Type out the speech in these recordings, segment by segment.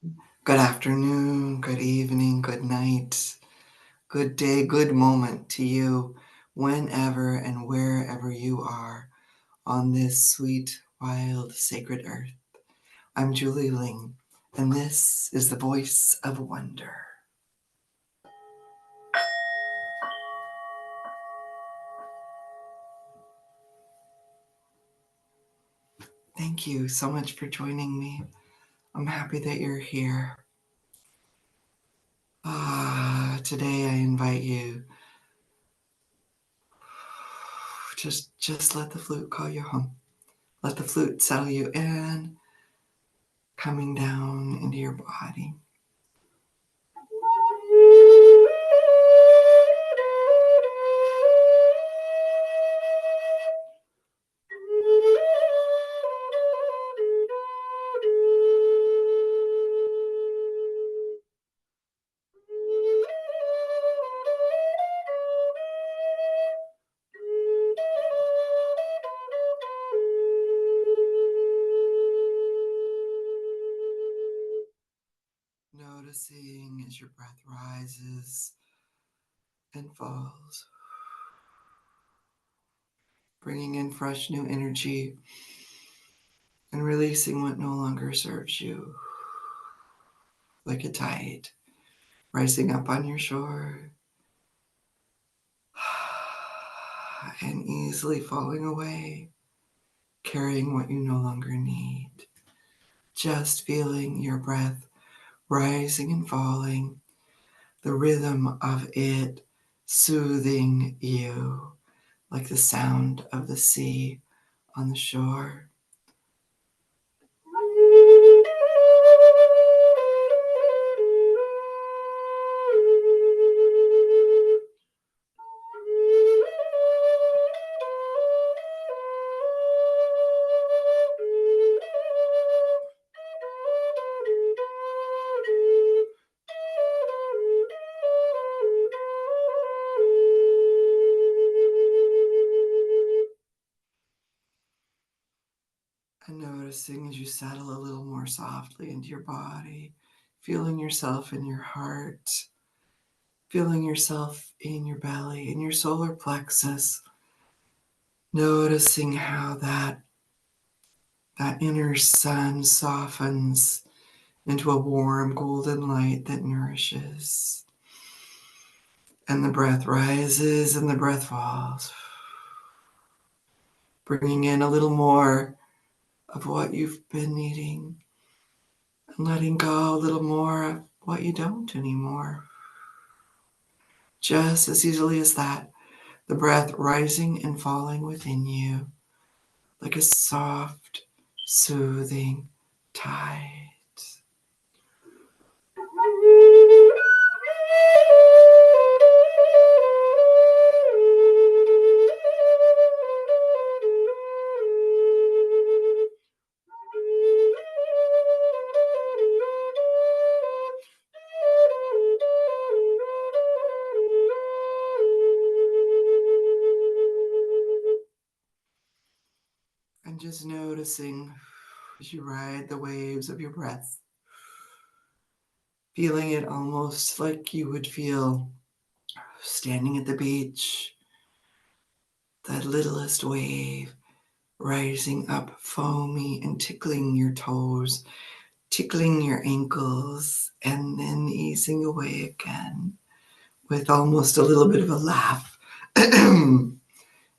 Good afternoon, good evening, good night, good day, good moment to you, whenever and wherever you are on this sweet, wild, sacred earth. I'm Julie Ling, and this is the Voice of Wonder. Thank you so much for joining me. I'm happy that you're here. Today I invite you, just let the flute call you home. Let the flute settle you in, coming down into your body. Noticing as your breath rises and falls, bringing in fresh new energy and releasing what no longer serves you, like a tide rising up on your shore and easily falling away, carrying what you no longer need. Just feeling your breath rising and falling, the rhythm of it soothing you like the sound of the sea on the shore. And noticing as you settle a little more softly into your body, feeling yourself in your heart, feeling yourself in your belly, in your solar plexus, noticing how that inner sun softens into a warm golden light that nourishes. And the breath rises and the breath falls, bringing in a little more of what you've been needing and letting go a little more of what you don't anymore. Just as easily as that, the breath rising and falling within you like a soft, soothing tide. And just noticing as you ride the waves of your breath, feeling it almost like you would feel standing at the beach, that littlest wave rising up foamy and tickling your toes, tickling your ankles, and then easing away again with almost a little bit of a laugh.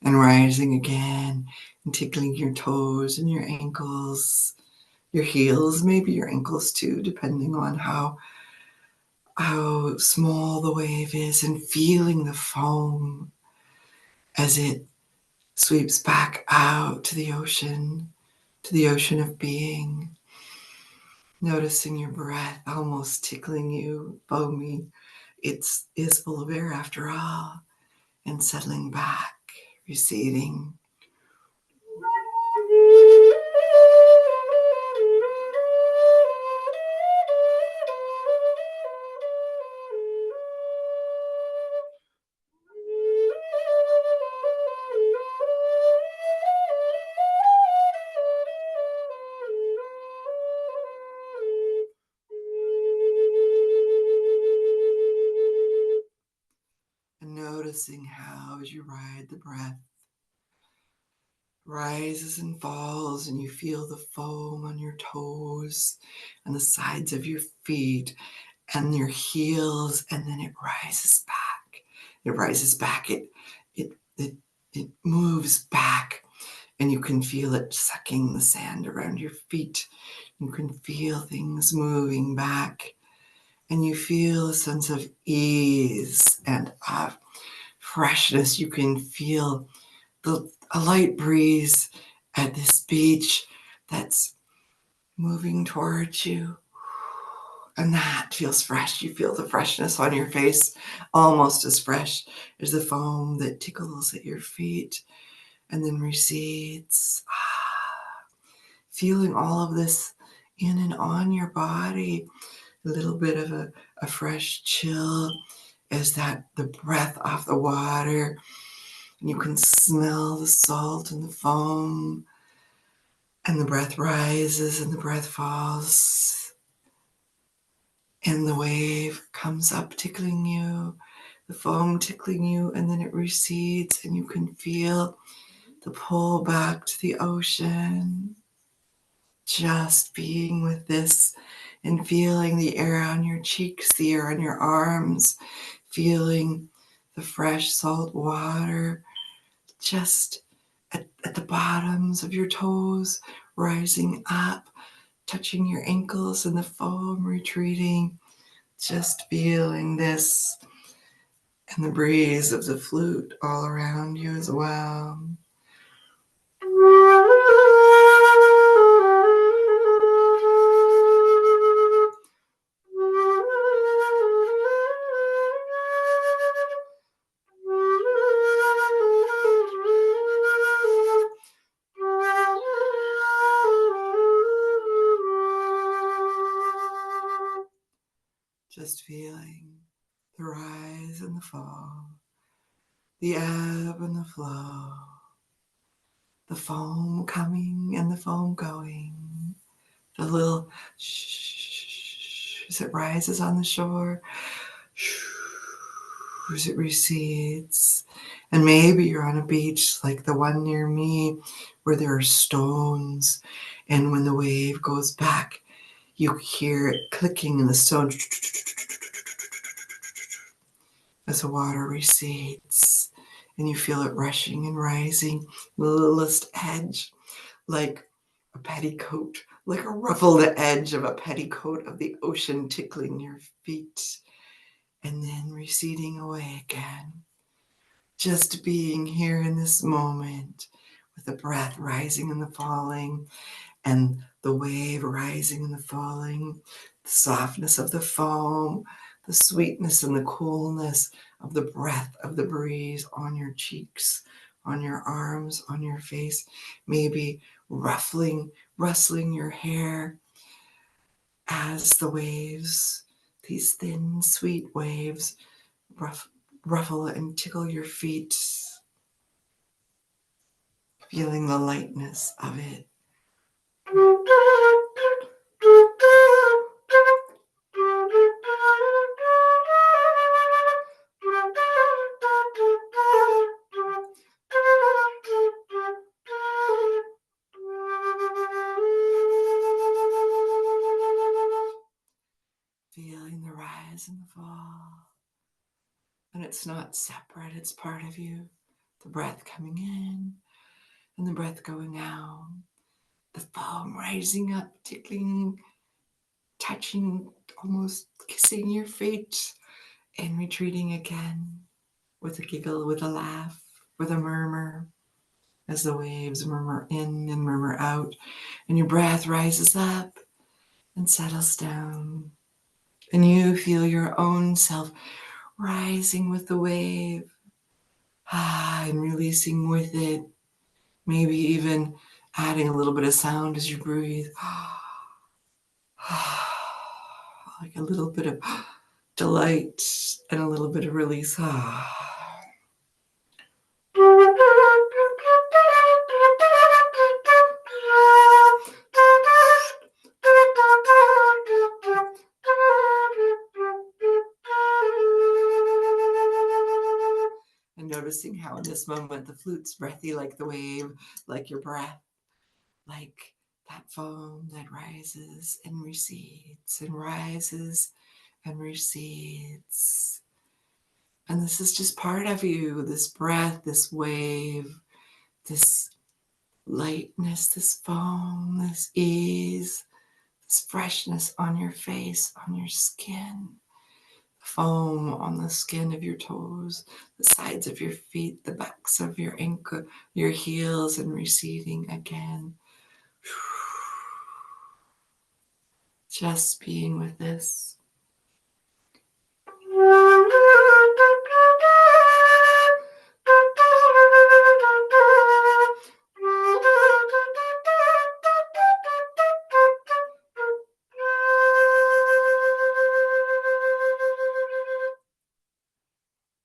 And rising again and tickling your toes and your ankles, your heels, maybe your ankles too, depending on how small the wave is, and feeling the foam as it sweeps back out to the ocean of being. Noticing your breath almost tickling you, foamy. It is full of air after all, and settling back, receding. noticing how, as you ride, the breath rises and falls, and you feel the foam on your toes and the sides of your feet and your heels, and then it rises back. It rises back. It it moves back, and you can feel it sucking the sand around your feet. You can feel things moving back, and you feel a sense of ease and of freshness. You can feel a light breeze at this beach that's moving towards you. And that feels fresh. You feel the freshness on your face, almost as fresh as the foam that tickles at your feet and then recedes. Feeling all of this in and on your body, a little bit of a fresh chill as the breath off the water. And you can smell the salt and the foam, and the breath rises and the breath falls. And the wave comes up tickling you, the foam tickling you, and then it recedes, and you can feel the pull back to the ocean. Just being with this and feeling the air on your cheeks, the air on your arms, feeling the fresh salt water just at the bottoms of your toes, rising up, touching your ankles and the foam retreating. Just feeling this and the breeze of the flute all around you as well. Just feeling the rise and the fall, the ebb and the flow, the foam coming and the foam going, the little shh as it rises on the shore, shh as it recedes. And maybe you're on a beach like the one near me where there are stones, and when the wave goes back, you hear it clicking in the stone as the water recedes, and you feel it rushing and rising, the littlest edge, like a petticoat, like a ruffled edge of a petticoat of the ocean tickling your feet, and then receding away again. Just being here in this moment with the breath rising and the falling, and the wave rising and the falling, the softness of the foam, the sweetness and the coolness of the breath of the breeze on your cheeks, on your arms, on your face, maybe rustling your hair as the waves, these thin, sweet waves, ruffle and tickle your feet, feeling the lightness of it. Feeling the rise and the fall. And it's not separate, it's part of you. The breath coming in and the breath going out. The foam rising up, tickling, touching, almost kissing your feet, and retreating again with a giggle, with a laugh, with a murmur as the waves murmur in and murmur out, and your breath rises up and settles down. And you feel your own self rising with the wave, and releasing with it, maybe even adding a little bit of sound as you breathe. Like a little bit of delight and a little bit of release. noticing how in this moment the flute's breathy like the wave, like your breath, like that foam that rises and recedes and rises and recedes. And this is just part of you, this breath, this wave, this lightness, this foam, this ease, this freshness on your face, on your skin, foam on the skin of your toes, the sides of your feet, the backs of your ankle, your heels, and receding again. Just being with this.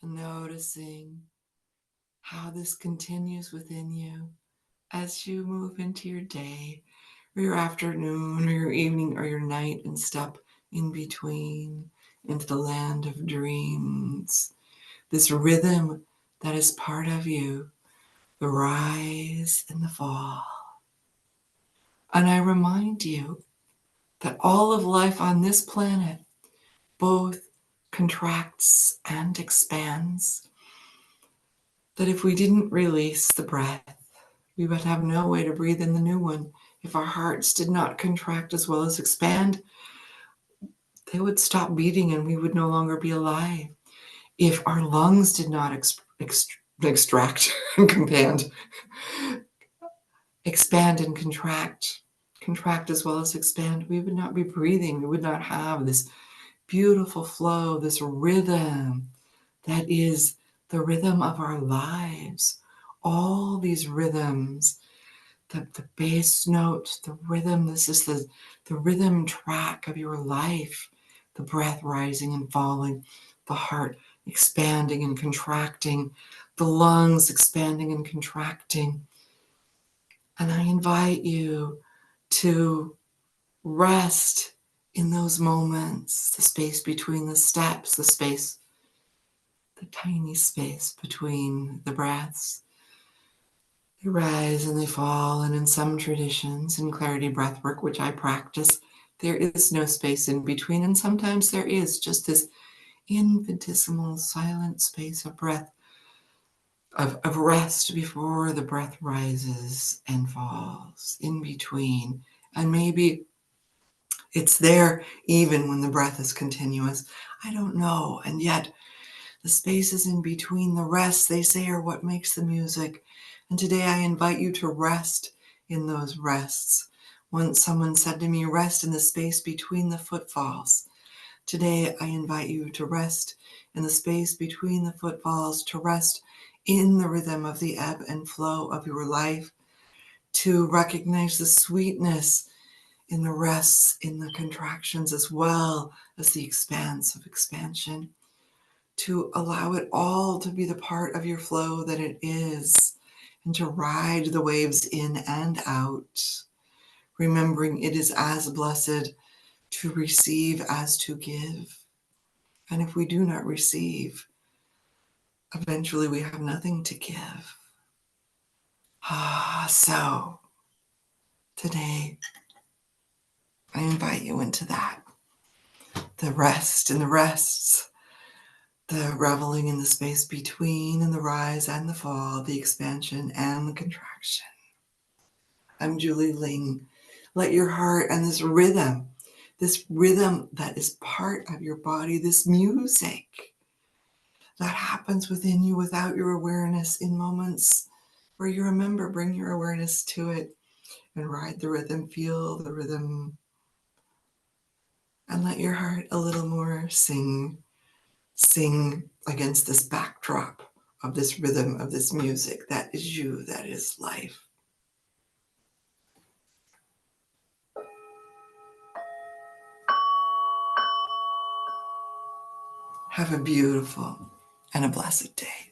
Noticing how this continues within you as you move into your day, or your afternoon, or your evening, or your night, and step in between into the land of dreams. This rhythm that is part of you, the rise and the fall. And I remind you that all of life on this planet both contracts and expands. That if we didn't release the breath, we would have no way to breathe in the new one. If our hearts did not contract as well as expand, they would stop beating and we would no longer be alive. If our lungs did not extract and expand and contract as well as expand, we would not be breathing. We would not have this beautiful flow, this rhythm that is the rhythm of our lives. All these rhythms, the bass note, the rhythm, this is the rhythm track of your life, the breath rising and falling, the heart expanding and contracting, the lungs expanding and contracting. And I invite you to rest in those moments, the space between the steps, the tiny space between the breaths. They rise and they fall, and in some traditions, in clarity breathwork, which I practice, there is no space in between, and sometimes there is just this infinitesimal silent space of breath, of rest before the breath rises and falls, in between. And maybe it's there even when the breath is continuous. I don't know. And yet the spaces in between, the rests, they say, are what makes the music. And today I invite you to rest in those rests. Once someone said to me, rest in the space between the footfalls. Today I invite you to rest in the space between the footfalls, to rest in the rhythm of the ebb and flow of your life, to recognize the sweetness in the rests, in the contractions, as well as the expanse of expansion, to allow it all to be the part of your flow that it is, and to ride the waves in and out, remembering it is as blessed to receive as to give. And if we do not receive, eventually we have nothing to give. So today I invite you into that. The rest and the rests, the reveling in the space between, and the rise and the fall, the expansion and the contraction. I'm Julie Ling. Let your heart and this rhythm that is part of your body, this music that happens within you without your awareness, in moments where you remember, bring your awareness to it and ride the rhythm, feel the rhythm, and let your heart a little more sing against this backdrop of this rhythm, of this music that is you, that is life. Have a beautiful and a blessed day.